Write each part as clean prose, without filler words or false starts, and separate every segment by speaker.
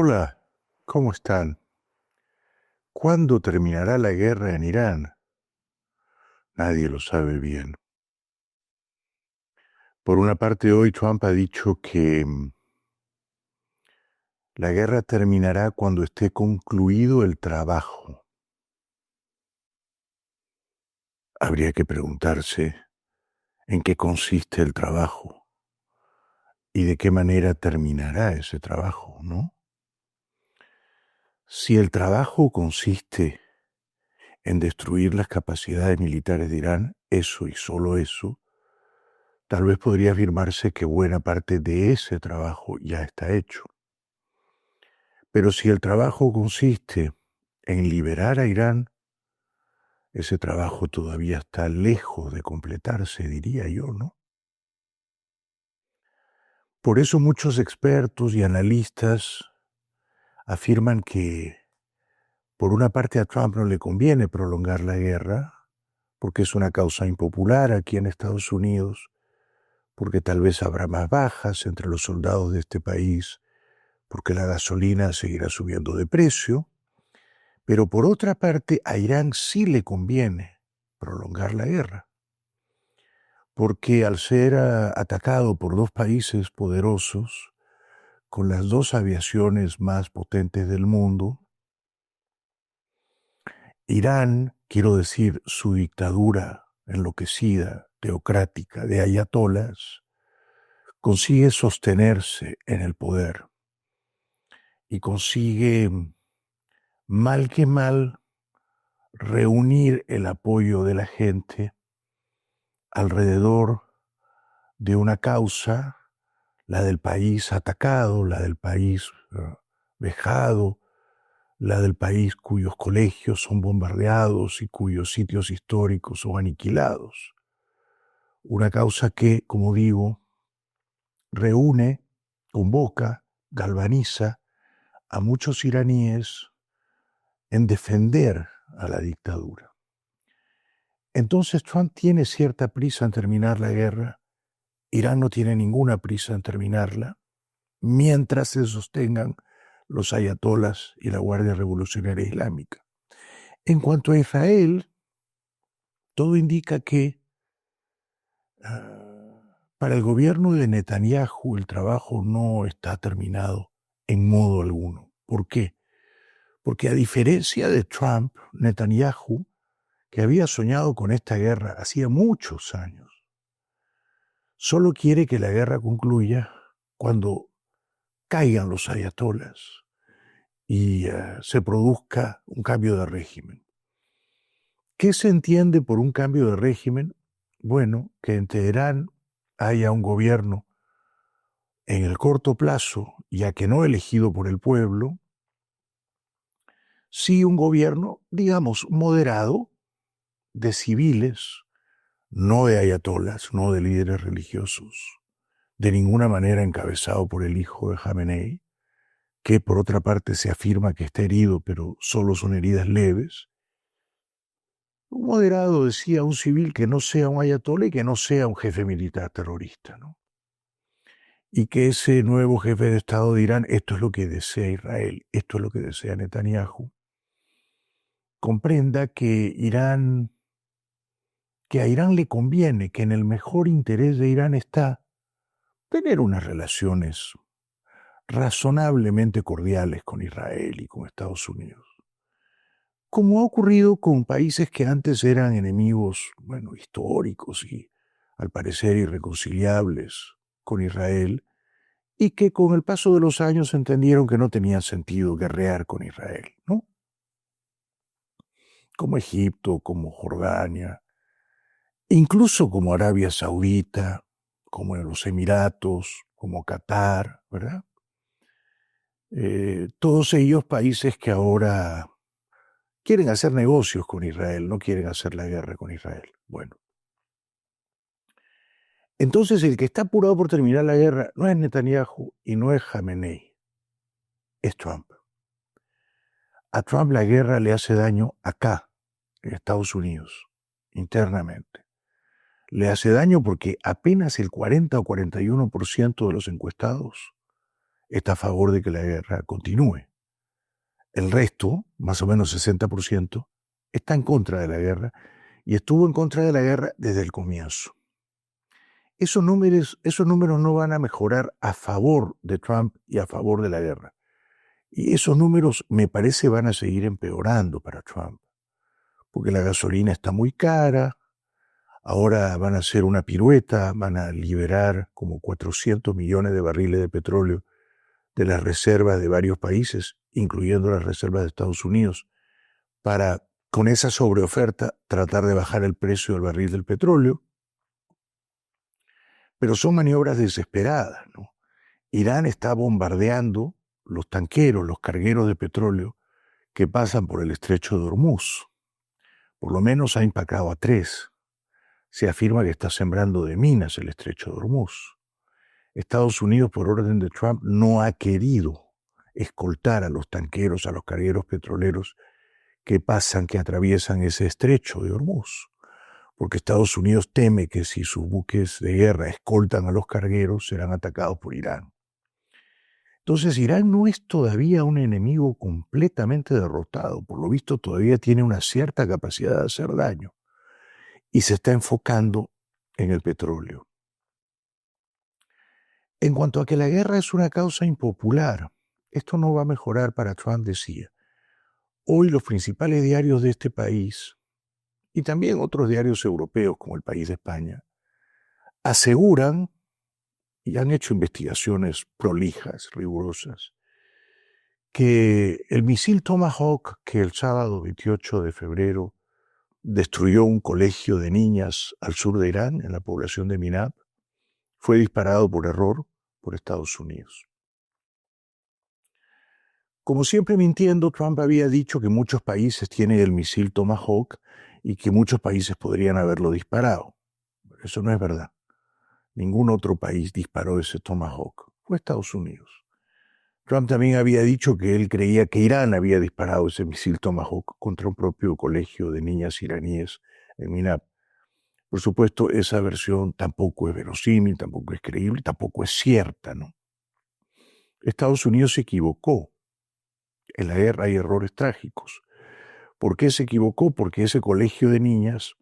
Speaker 1: Hola, ¿cómo están? ¿Cuándo terminará la guerra en Irán? Nadie lo sabe bien. Por una parte, hoy Trump ha dicho que la guerra terminará cuando esté concluido el trabajo. Habría que preguntarse en qué consiste el trabajo y de qué manera terminará ese trabajo, ¿no? Si el trabajo consiste en destruir las capacidades militares de Irán, eso y solo eso, tal vez podría afirmarse que buena parte de ese trabajo ya está hecho. Pero si el trabajo consiste en liberar a Irán, ese trabajo todavía está lejos de completarse, diría yo, ¿no? Por eso muchos expertos y analistas afirman que, por una parte, a Trump no le conviene prolongar la guerra, porque es una causa impopular aquí en Estados Unidos, porque tal vez habrá más bajas entre los soldados de este país, porque la gasolina seguirá subiendo de precio, pero por otra parte a Irán sí le conviene prolongar la guerra, porque al ser atacado por dos países poderosos, con las dos aviaciones más potentes del mundo, Irán, quiero decir, su dictadura enloquecida, teocrática, de ayatolas, consigue sostenerse en el poder y consigue, mal que mal, reunir el apoyo de la gente alrededor de una causa, la del país atacado, la del país vejado, la del país cuyos colegios son bombardeados y cuyos sitios históricos son aniquilados. Una causa que, como digo, reúne, convoca, galvaniza a muchos iraníes en defender a la dictadura. Entonces Trump tiene cierta prisa en terminar la guerra, Irán no tiene ninguna prisa en terminarla, mientras se sostengan los ayatolas y la Guardia Revolucionaria Islámica. En cuanto a Israel, todo indica que para el gobierno de Netanyahu el trabajo no está terminado en modo alguno. ¿Por qué? Porque a diferencia de Trump, Netanyahu, que había soñado con esta guerra hacía muchos años, solo quiere que la guerra concluya cuando caigan los ayatolas y se produzca un cambio de régimen. ¿Qué se entiende por un cambio de régimen? Bueno, que en Teherán haya un gobierno en el corto plazo, ya que no elegido por el pueblo, sí un gobierno, digamos, moderado, de civiles, no de ayatolas, no de líderes religiosos, de ninguna manera encabezado por el hijo de Jamenei, que por otra parte se afirma que está herido, pero solo son heridas leves. Un moderado, decía, un civil que no sea un ayatolá y que no sea un jefe militar terrorista, ¿no? Y que ese nuevo jefe de Estado de Irán, esto es lo que desea Israel, esto es lo que desea Netanyahu, comprenda que a Irán le conviene, que en el mejor interés de Irán está tener unas relaciones razonablemente cordiales con Israel y con Estados Unidos. Como ha ocurrido con países que antes eran enemigos, bueno, históricos y al parecer irreconciliables con Israel, y que con el paso de los años entendieron que no tenía sentido guerrear con Israel, ¿no? Como Egipto, como Jordania, incluso como Arabia Saudita, como en los Emiratos, como Qatar, ¿verdad? Todos ellos países que ahora quieren hacer negocios con Israel, no quieren hacer la guerra con Israel. Bueno, entonces el que está apurado por terminar la guerra no es Netanyahu y no es Jamenei, es Trump. A Trump la guerra le hace daño acá, en Estados Unidos, internamente. Le hace daño porque apenas el 40 o 41% de los encuestados está a favor de que la guerra continúe. El resto, más o menos 60%, está en contra de la guerra y estuvo en contra de la guerra desde el comienzo. Esos números no van a mejorar a favor de Trump y a favor de la guerra. Y esos números, me parece, van a seguir empeorando para Trump, porque la gasolina está muy cara, ahora van a hacer una pirueta, van a liberar como 400 millones de barriles de petróleo de las reservas de varios países, incluyendo las reservas de Estados Unidos, para, con esa sobreoferta, tratar de bajar el precio del barril del petróleo. Pero son maniobras desesperadas, ¿no? Irán está bombardeando los tanqueros, los cargueros de petróleo que pasan por el estrecho de Hormuz. Por lo menos ha impactado a 3. Se afirma que está sembrando de minas el estrecho de Hormuz. Estados Unidos, por orden de Trump, no ha querido escoltar a los tanqueros, a los cargueros petroleros que pasan, que atraviesan ese estrecho de Hormuz, porque Estados Unidos teme que si sus buques de guerra escoltan a los cargueros, serán atacados por Irán. Entonces, Irán no es todavía un enemigo completamente derrotado. Por lo visto, todavía tiene una cierta capacidad de hacer daño y se está enfocando en el petróleo. En cuanto a que la guerra es una causa impopular, esto no va a mejorar para Trump, decía. Hoy los principales diarios de este país, y también otros diarios europeos como El País de España, aseguran, y han hecho investigaciones prolijas, rigurosas, que el misil Tomahawk que el sábado 28 de febrero destruyó un colegio de niñas al sur de Irán, en la población de Minab, fue disparado por error por Estados Unidos. Como siempre mintiendo, Trump había dicho que muchos países tienen el misil Tomahawk y que muchos países podrían haberlo disparado. Eso no es verdad. Ningún otro país disparó ese Tomahawk. Fue Estados Unidos. Trump también había dicho que él creía que Irán había disparado ese misil Tomahawk contra un propio colegio de niñas iraníes en Minab. Por supuesto, esa versión tampoco es verosímil, tampoco es creíble, tampoco es cierta, ¿no? Estados Unidos se equivocó. En la guerra hay errores trágicos. ¿Por qué se equivocó? Porque ese colegio de niñas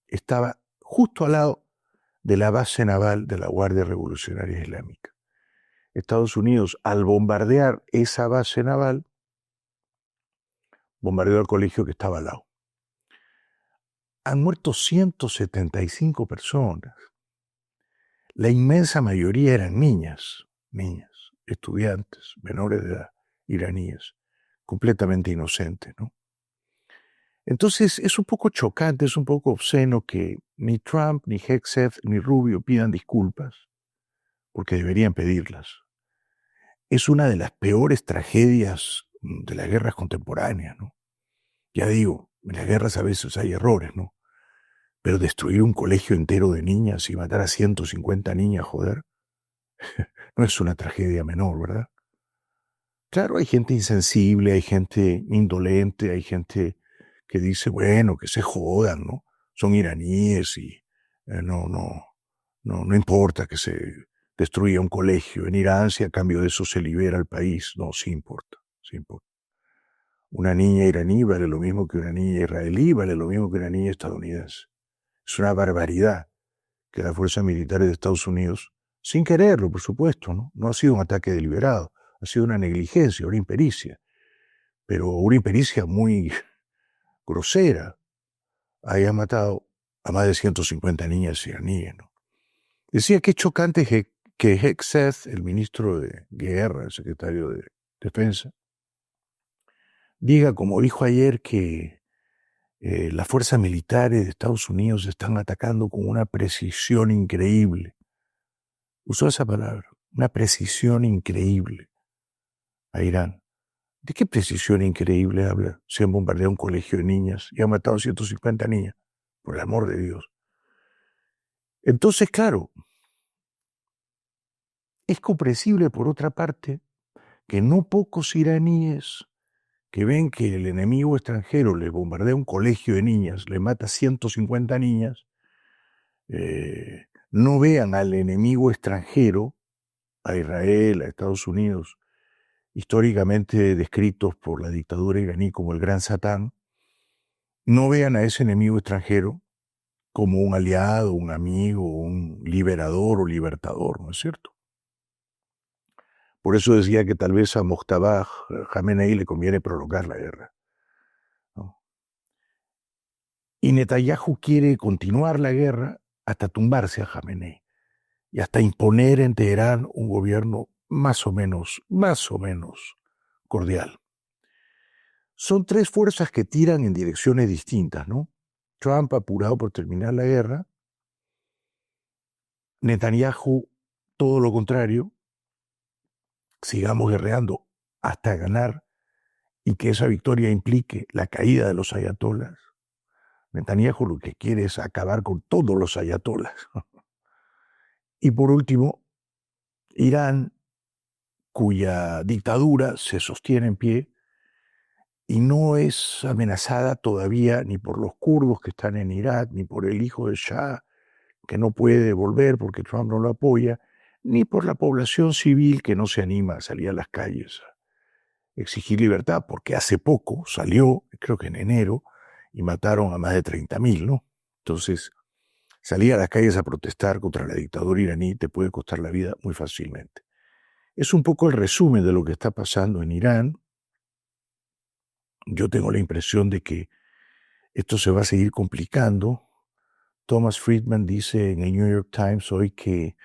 Speaker 1: estaba justo al lado de la base naval de la Guardia Revolucionaria Islámica. Estados Unidos, al bombardear esa base naval, bombardeó el colegio que estaba al lado. Han muerto 175 personas. La inmensa mayoría eran niñas, estudiantes, menores de edad, iraníes, completamente inocentes, ¿no? Entonces es un poco chocante, es un poco obsceno que ni Trump, ni Hegseth, ni Rubio pidan disculpas, porque deberían pedirlas. Es una de las peores tragedias de las guerras contemporáneas, ¿no? Ya digo, en las guerras a veces hay errores, ¿no? Pero destruir un colegio entero de niñas y matar a 150 niñas, joder, no es una tragedia menor, ¿verdad? Claro, hay gente insensible, hay gente indolente, hay gente que dice, bueno, que se jodan, ¿no? Son iraníes y no importa que se destruya un colegio en Irán si a cambio de eso se libera el país. No, sí importa, sí importa. Una niña iraní vale lo mismo que una niña israelí, vale lo mismo que una niña estadounidense. Es una barbaridad que las fuerzas militares de Estados Unidos, sin quererlo, por supuesto, no ha sido un ataque deliberado, ha sido una negligencia, una impericia, pero una impericia muy grosera, haya matado a más de 150 niñas iraníes, ¿no? Decía que es chocante que Hegseth, el ministro de Guerra, el secretario de Defensa, diga, como dijo ayer, que las fuerzas militares de Estados Unidos están atacando con una precisión increíble. Usó esa palabra, una precisión increíble a Irán. ¿De qué precisión increíble habla? Se han bombardeado un colegio de niñas y han matado 150 niñas, por el amor de Dios. Entonces, claro, es comprensible, por otra parte, que no pocos iraníes que ven que el enemigo extranjero le bombardea un colegio de niñas, le mata 150 niñas, no vean al enemigo extranjero, a Israel, a Estados Unidos, históricamente descritos por la dictadura iraní como el gran Satán, no vean a ese enemigo extranjero como un aliado, un amigo, un liberador o libertador, ¿no es cierto? Por eso decía que tal vez a Mojtaba Jamenei le conviene prolongar la guerra, ¿no? Y Netanyahu quiere continuar la guerra hasta tumbarse a Jamenei y hasta imponer en Teherán un gobierno más o menos cordial. Son tres fuerzas que tiran en direcciones distintas, ¿no? Trump apurado por terminar la guerra, Netanyahu todo lo contrario, sigamos guerreando hasta ganar y que esa victoria implique la caída de los ayatolas. Netanyahu lo que quiere es acabar con todos los ayatolas. Y por último, Irán, cuya dictadura se sostiene en pie y no es amenazada todavía ni por los kurdos que están en Irak, ni por el hijo del Shah, que no puede volver porque Trump no lo apoya, ni por la población civil que no se anima a salir a las calles a exigir libertad, porque hace poco salió, creo que en enero, y mataron a más de 30.000, ¿no? Entonces, salir a las calles a protestar contra la dictadura iraní te puede costar la vida muy fácilmente. Es un poco el resumen de lo que está pasando en Irán. Yo tengo la impresión de que esto se va a seguir complicando. Thomas Friedman dice en el New York Times hoy que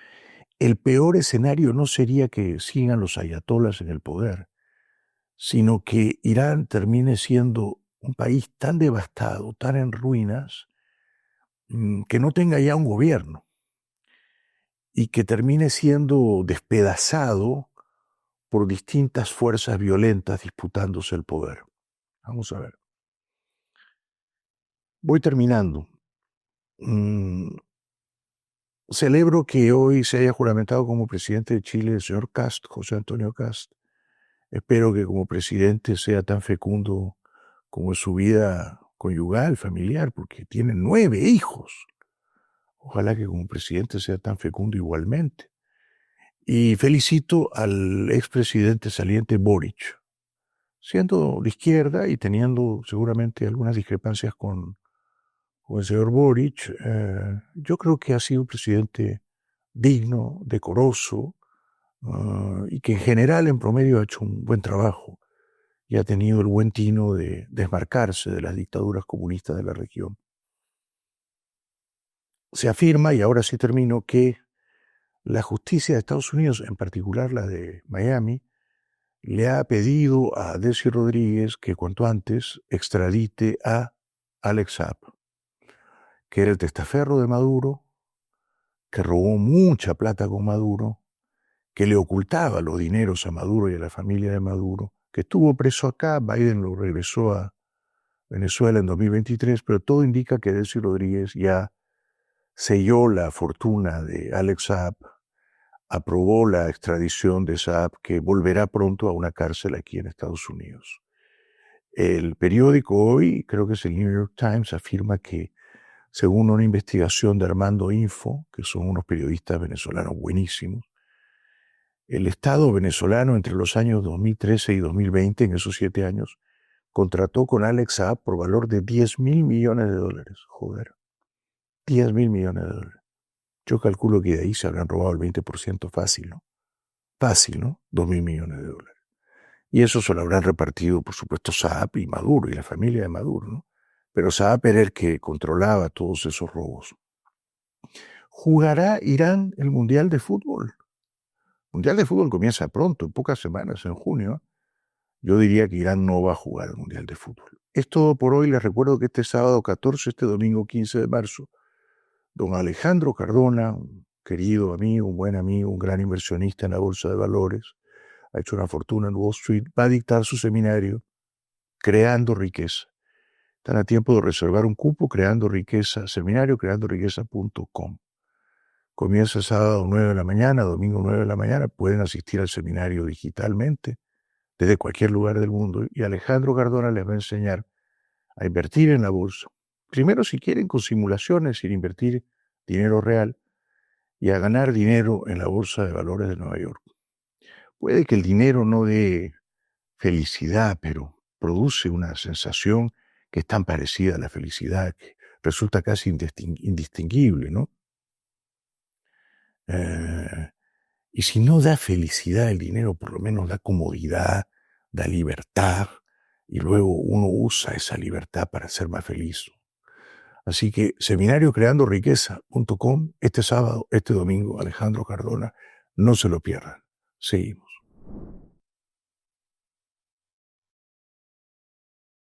Speaker 1: el peor escenario no sería que sigan los ayatolas en el poder, sino que Irán termine siendo un país tan devastado, tan en ruinas, que no tenga ya un gobierno y que termine siendo despedazado por distintas fuerzas violentas disputándose el poder. Vamos a ver. Voy terminando. Celebro que hoy se haya juramentado como presidente de Chile el señor Kast, José Antonio Kast. Espero que como presidente sea tan fecundo como es su vida conyugal, familiar, porque tiene 9 hijos. Ojalá que como presidente sea tan fecundo igualmente. Y felicito al expresidente saliente Boric, siendo de izquierda y teniendo seguramente algunas discrepancias con el señor Boric. Yo creo que ha sido un presidente digno, decoroso, y que en general, en promedio, ha hecho un buen trabajo y ha tenido el buen tino de desmarcarse de las dictaduras comunistas de la región. Se afirma, y ahora sí termino, que la justicia de Estados Unidos, en particular la de Miami, le ha pedido a Delcy Rodríguez que cuanto antes extradite a Alex Saab, que era el testaferro de Maduro, que robó mucha plata con Maduro, que le ocultaba los dineros a Maduro y a la familia de Maduro, que estuvo preso acá. Biden lo regresó a Venezuela en 2023, pero todo indica que Delcy Rodríguez ya selló la fortuna de Alex Saab, aprobó la extradición de Saab, que volverá pronto a una cárcel aquí en Estados Unidos. El periódico hoy, creo que es el New York Times, afirma que, según una investigación de Armando Info, que son unos periodistas venezolanos buenísimos, el Estado venezolano entre los años 2013 y 2020, en esos 7 años, contrató con Alex Saab por valor de $10.000 millones. Joder, $10.000 millones. Yo calculo que de ahí se habrán robado el 20% fácil, ¿no? Fácil, ¿no? $2.000 millones. Y eso se lo habrán repartido, por supuesto, Saab y Maduro y la familia de Maduro, ¿no? Pero Saab era el que controlaba todos esos robos. ¿Jugará Irán el Mundial de Fútbol? El Mundial de Fútbol comienza pronto, en pocas semanas, en junio. Yo diría que Irán no va a jugar el Mundial de Fútbol. Es todo por hoy. Les recuerdo que este sábado 14, este domingo 15 de marzo, don Alejandro Cardona, un querido amigo, un buen amigo, un gran inversionista en la bolsa de valores, ha hecho una fortuna en Wall Street, va a dictar su seminario Creando Riqueza. Están a tiempo de reservar un cupo. Creando Riqueza, seminario creandoriqueza.com. Comienza sábado 9 de la mañana, domingo 9 de la mañana. Pueden asistir al seminario digitalmente desde cualquier lugar del mundo, y Alejandro Cardona les va a enseñar a invertir en la bolsa. Primero, si quieren, con simulaciones, sin invertir dinero real, y a ganar dinero en la Bolsa de Valores de Nueva York. Puede que el dinero no dé felicidad, pero produce una sensación que es tan parecida a la felicidad que resulta casi indistinguible, ¿no? Y si no da felicidad el dinero, por lo menos da comodidad, da libertad, y luego uno usa esa libertad para ser más feliz. Así que seminariocreandoriqueza.com, este sábado, este domingo, Alejandro Cardona, no se lo pierdan. Seguimos.